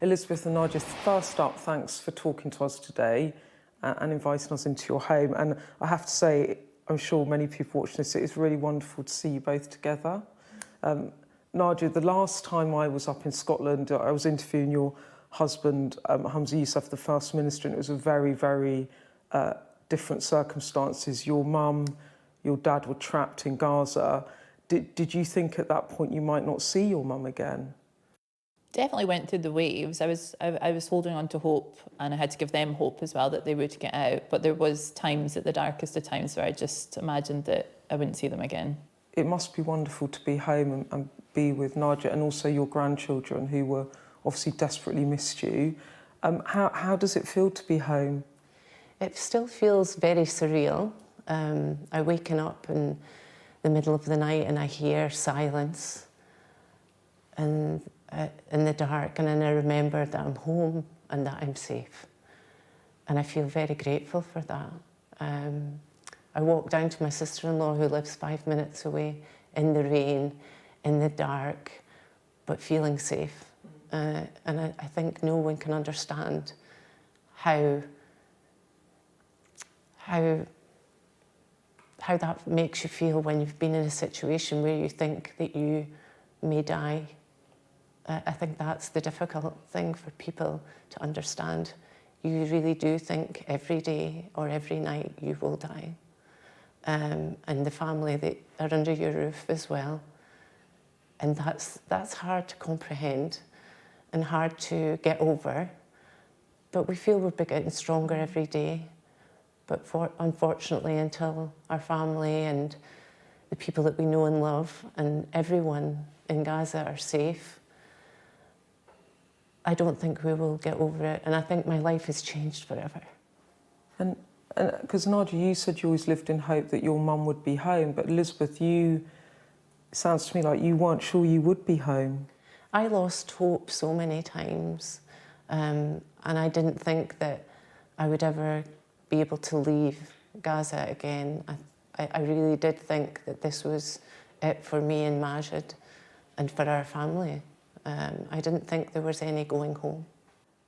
Elizabeth and Nadia, first up, thanks for talking to us today and inviting us into your home. And I have to say, I'm sure many people watching this, it's really wonderful to see you both together. Nadia, the last time I was up in Scotland, I was interviewing your husband, Humza Yousaf, the First Minister, and it was a very, very different circumstances. Your mum, your dad were trapped in Gaza. Did you think at that point you might not see your mum again? Definitely went through the waves. I was holding on to hope, and I had to give them hope as well that they would get out. But there was times, at the darkest of times, where I just imagined that I wouldn't see them again. It must be wonderful to be home and be with Nadia and also your grandchildren who were obviously desperately missed you. How does it feel to be home? It still feels very surreal. I waken up in the middle of the night and I hear silence and in the dark, and then I remember that I'm home and that I'm safe. And I feel very grateful for that. I walk down to my sister-in-law who lives 5 minutes away in the rain, in the dark, but feeling safe. And I think no one can understand how that makes you feel when you've been in a situation where you think that you may die. I think that's the difficult thing for people to understand. You really do think every day or every night you will die. And the family that are under your roof as well. And that's hard to comprehend and hard to get over. But we feel we're getting stronger every day. But unfortunately, until our family and the people that we know and love and everyone in Gaza are safe, I don't think we will get over it. And I think my life has changed forever. And because Nadia, you said you always lived in hope that your mum would be home, but Elizabeth, it sounds to me like you weren't sure you would be home. I lost hope so many times, and I didn't think that I would ever be able to leave Gaza again. I really did think that this was it for me and Majid and for our family. I didn't think there was any going home.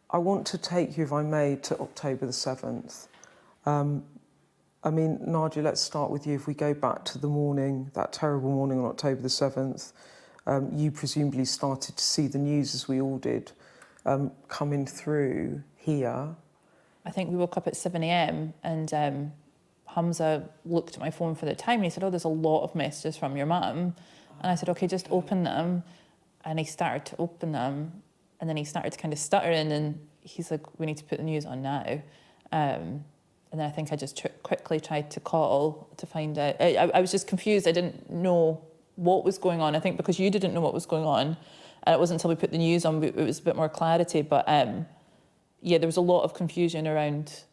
I want to take you, if I may, to October the 7th. I mean, Nadia, let's start with you. If we go back to the morning, that terrible morning on October the 7th, you presumably started to see the news, as we all did, coming through here. I think we woke up at 7 a.m. and Humza looked at my phone for the time and he said, "Oh, there's a lot of messages from your mum." And I said, "Okay, just open them." And he started to open them, and then he started to kind of stuttering, and he's like, "We need to put the news on now." And then I think I just quickly tried to call to find out. I was just confused. I didn't know what was going on. I think because you didn't know what was going on, and it wasn't until we put the news on it was a bit more clarity. But yeah, there was a lot of confusion around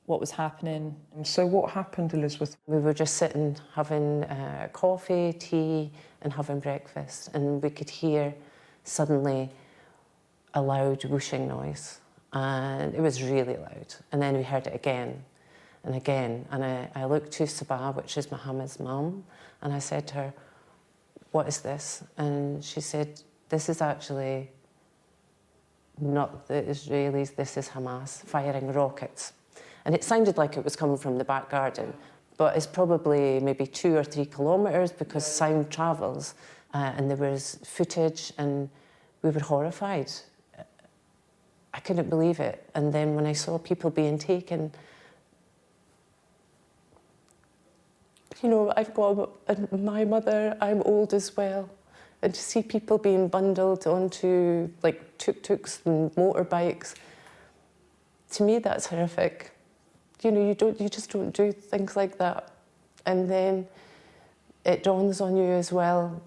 what was happening. So what happened, Elizabeth? We were just sitting having coffee, tea and having breakfast, and we could hear suddenly a loud whooshing noise, and it was really loud. And then we heard it again and again, and I looked to Sabah, which is Mohammed's mum, and I said to her, "What is this?" And she said, "This is actually not the Israelis, this is Hamas firing rockets." And it sounded like it was coming from the back garden, but it's probably maybe 2 or 3 kilometres because sound travels. And there was footage and we were horrified. I couldn't believe it. And then when I saw people being taken, you know, I've got my mother, I'm old as well. And to see people being bundled onto like tuk-tuks and motorbikes, to me that's horrific. You know, you just don't do things like that. And then it dawns on you as well,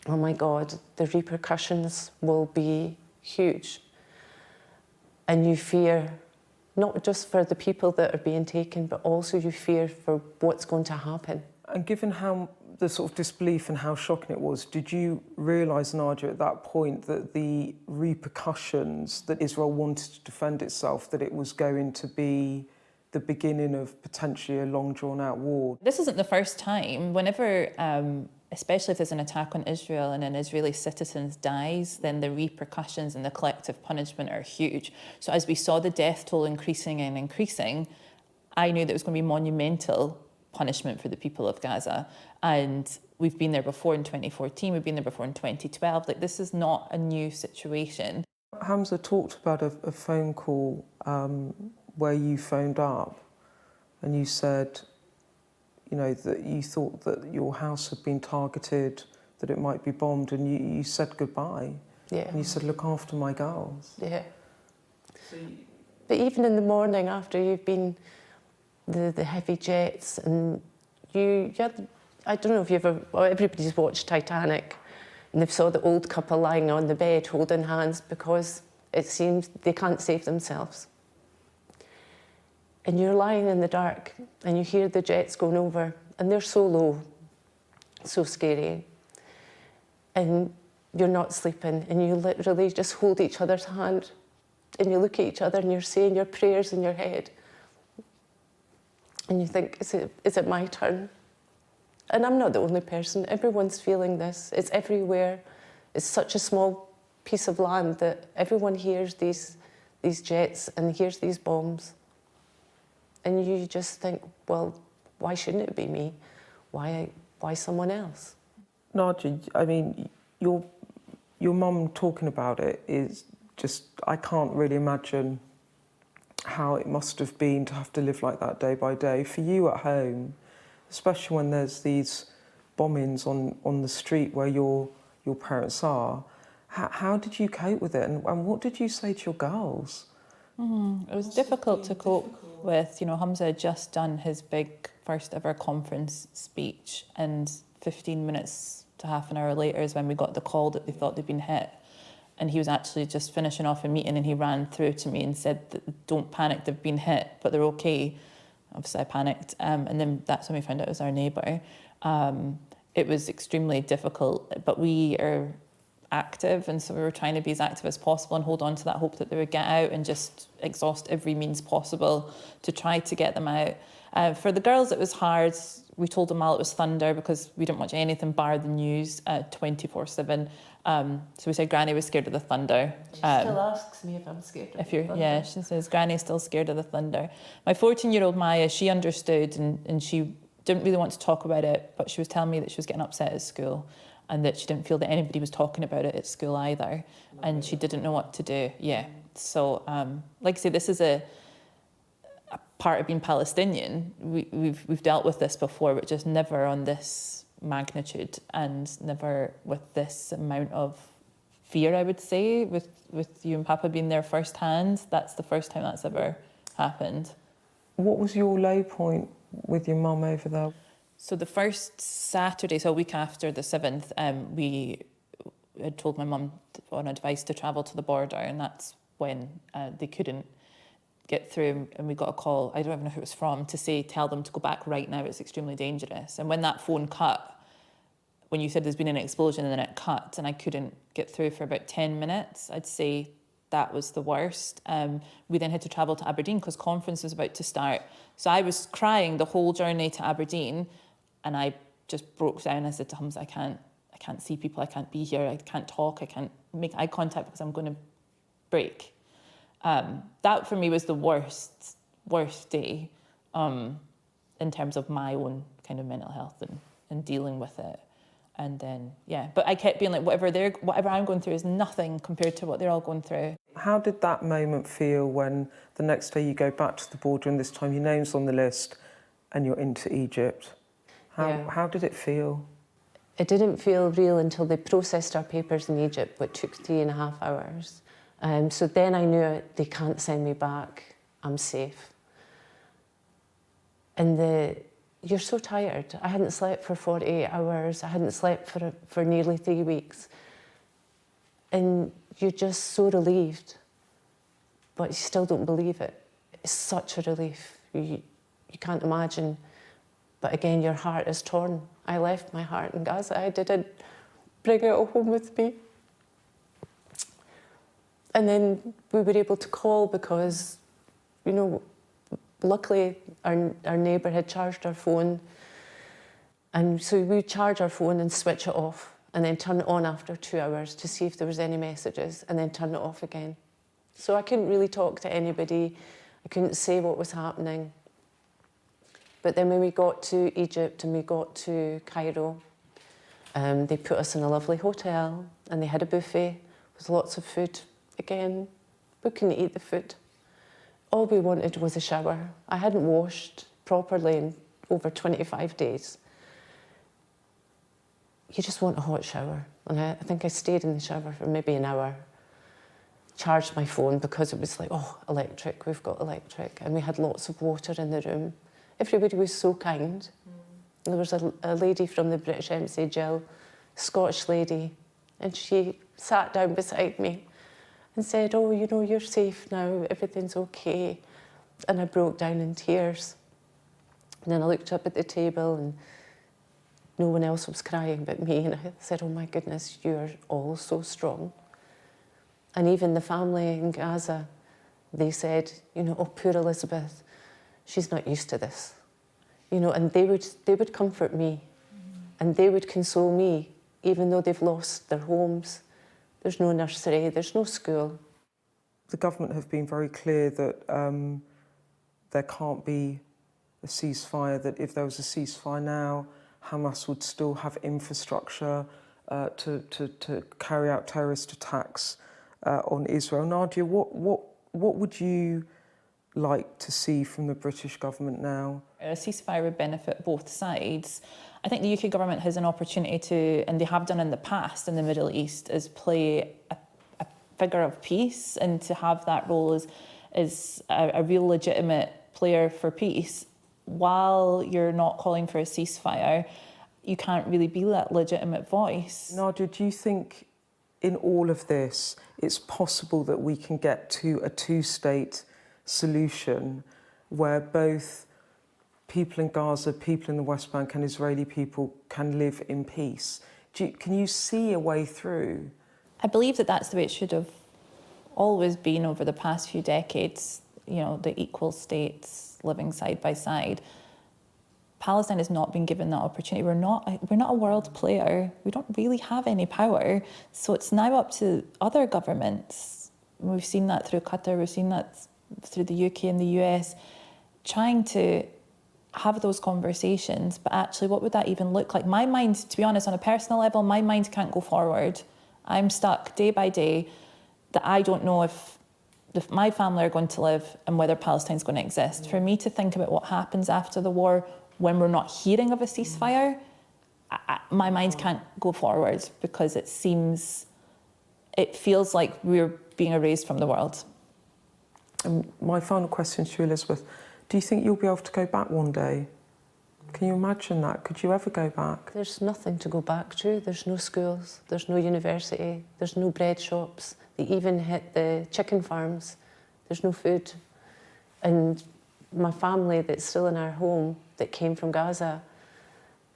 oh my God, the repercussions will be huge. And you fear, not just for the people that are being taken, but also you fear for what's going to happen. And given how the sort of disbelief and how shocking it was, did you realise, Nadia, at that point that the repercussions that Israel wanted to defend itself, that it was going to be the beginning of potentially a long drawn-out war? This isn't the first time. Whenever especially if there's an attack on Israel and an Israeli citizen dies, then the repercussions and the collective punishment are huge. So as we saw the death toll increasing and increasing, I knew that it was going to be monumental punishment for the people of Gaza. And we've been there before in 2014, we've been there before in 2012. Like, this is not a new situation. Humza talked about a phone call where you phoned up and you said, you know, that you thought that your house had been targeted, that it might be bombed, and you said goodbye. Yeah. And you said, look after my girls. Yeah. But even in the morning after you've been the heavy jets, and you had, I don't know if you've ever, well, everybody's watched Titanic, and they've saw the old couple lying on the bed holding hands because it seems they can't save themselves. And you're lying in the dark and you hear the jets going over and they're so low, so scary. And you're not sleeping and you literally just hold each other's hand and you look at each other and you're saying your prayers in your head. And you think, is it my turn? And I'm not the only person. Everyone's feeling this. It's everywhere. It's such a small piece of land that everyone hears these jets and hears these bombs. And you just think, well, why shouldn't it be me? Why someone else? Nadia, I mean, your mum talking about it is just, I can't really imagine how it must have been to have to live like that day by day. For you at home, especially when there's these bombings on the street where your parents are, how did you cope with it? And what did you say to your girls? It was difficult to cope with. You know, Humza had just done his big first ever conference speech, and 15 minutes to half an hour later is when we got the call that they thought they'd been hit. And he was actually just finishing off a meeting and he ran through to me and said, that, don't panic, they've been hit, but they're okay. Obviously I panicked. And then that's when we found out it was our neighbour. It was extremely difficult, but we are active, and so we were trying to be as active as possible and hold on to that hope that they would get out and just exhaust every means possible to try to get them out. For the girls, it was hard. We told them all it was thunder because we didn't watch anything bar the news 24/7. So we said Granny was scared of the thunder. She still asks me if I'm scared of the thunder. Yeah, she says Granny's still scared of the thunder. My 14-year-old Maya, she understood and she didn't really want to talk about it, but she was telling me that she was getting upset at school and that she didn't feel that anybody was talking about it at school either, and she didn't know what to do. Yeah, so like I say, this is a part of being Palestinian. We've dealt with this before, but just never on this magnitude and never with this amount of fear, I would say, with you and Papa being there firsthand. That's the first time that's ever happened. What was your low point with your mum over there? So the first Saturday, so a week after the 7th, we had told my mum on advice to travel to the border, and that's when they couldn't get through, and we got a call, I don't even know who it was from, to say, tell them to go back right now, it's extremely dangerous. And when that phone cut, when you said there's been an explosion and then it cut and I couldn't get through for about 10 minutes, I'd say that was the worst. We then had to travel to Aberdeen because conference was about to start. So I was crying the whole journey to Aberdeen, and I just broke down. I said to Humza, I can't see people, I can't be here, I can't talk, I can't make eye contact because I'm going to break. That for me was the worst day in terms of my own kind of mental health and dealing with it. And then, yeah, but I kept being like, whatever I'm going through is nothing compared to what they're all going through. How did that moment feel when the next day you go back to the border and this time your name's on the list and you're into Egypt? How did it feel? It didn't feel real until they processed our papers in Egypt, which took 3.5 hours. So then I knew they can't send me back, I'm safe. And you're so tired. I hadn't slept for 48 hours. I hadn't slept for nearly 3 weeks. And you're just so relieved, but you still don't believe it. It's such a relief. You can't imagine. But again, your heart is torn. I left my heart in Gaza. I didn't bring it home with me. And then we were able to call because, luckily our neighbour had charged our phone. And so we would charge our phone and switch it off and then turn it on after 2 hours to see if there was any messages and then turn it off again. So I couldn't really talk to anybody. I couldn't say what was happening. But then when we got to Egypt and we got to Cairo, they put us in a lovely hotel and they had a buffet with lots of food. Again, we couldn't eat the food. All we wanted was a shower. I hadn't washed properly in over 25 days. You just want a hot shower. And I think I stayed in the shower for maybe an hour, charged my phone because it was like, oh, electric, we've got electric. And we had lots of water in the room. Everybody was so kind. There was a lady from the British Embassy, Jill, Scottish lady, and she sat down beside me and said, oh, you know, you're safe now, everything's okay. And I broke down in tears. And then I looked up at the table and no one else was crying but me. And I said, oh my goodness, you're all so strong. And even the family in Gaza, they said, you know, oh, poor Elizabeth, she's not used to this. You know, and they would comfort me and they would console me, even though they've lost their homes. There's no nursery, there's no school. The government have been very clear that there can't be a ceasefire, that if there was a ceasefire now, Hamas would still have infrastructure to carry out terrorist attacks on Israel. Nadia, what would you like to see from the British government now? A ceasefire would benefit both sides. I think the UK government has an opportunity to, and they have done in the past in the Middle East, is play a figure of peace, and to have that role as a real legitimate player for peace. While you're not calling for a ceasefire, you can't really be that legitimate voice. Nadia, do you think in all of this it's possible that we can get to a two-state solution where both people in Gaza, people in the West Bank and Israeli people can live in peace? Can you see a way through? I believe that that's the way it should have always been over the past few decades, you know, the equal states living side by side. Palestine has not been given that opportunity. We're not a world player. We don't really have any power. So it's now up to other governments. We've seen that through Qatar, we've seen that through the UK and the US, trying to have those conversations. But actually, what would that even look like? My mind, to be honest, on a personal level, my mind can't go forward. I'm stuck day by day that I don't know if my family are going to live and whether Palestine's going to exist. For me to think about what happens after the war when we're not hearing of a ceasefire, my mind can't go forward because it feels like we're being erased from the world. And my final question to you, Elizabeth, do you think you'll be able to go back one day? Can you imagine that? Could you ever go back? There's nothing to go back to. There's no schools, there's no university, there's no bread shops. They even hit the chicken farms. There's no food. And my family that's still in our home that came from Gaza,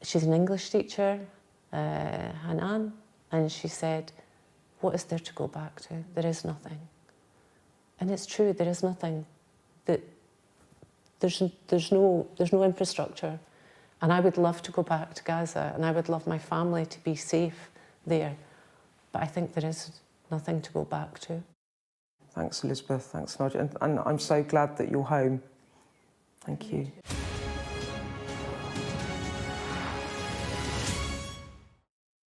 she's an English teacher, Hanan, and she said, what is there to go back to? There is nothing. And it's true, there is nothing. There's no infrastructure. And I would love to go back to Gaza and I would love my family to be safe there. But I think there is nothing to go back to. Thanks, Elizabeth. Thanks, Nadia. And I'm so glad that you're home. Thank you.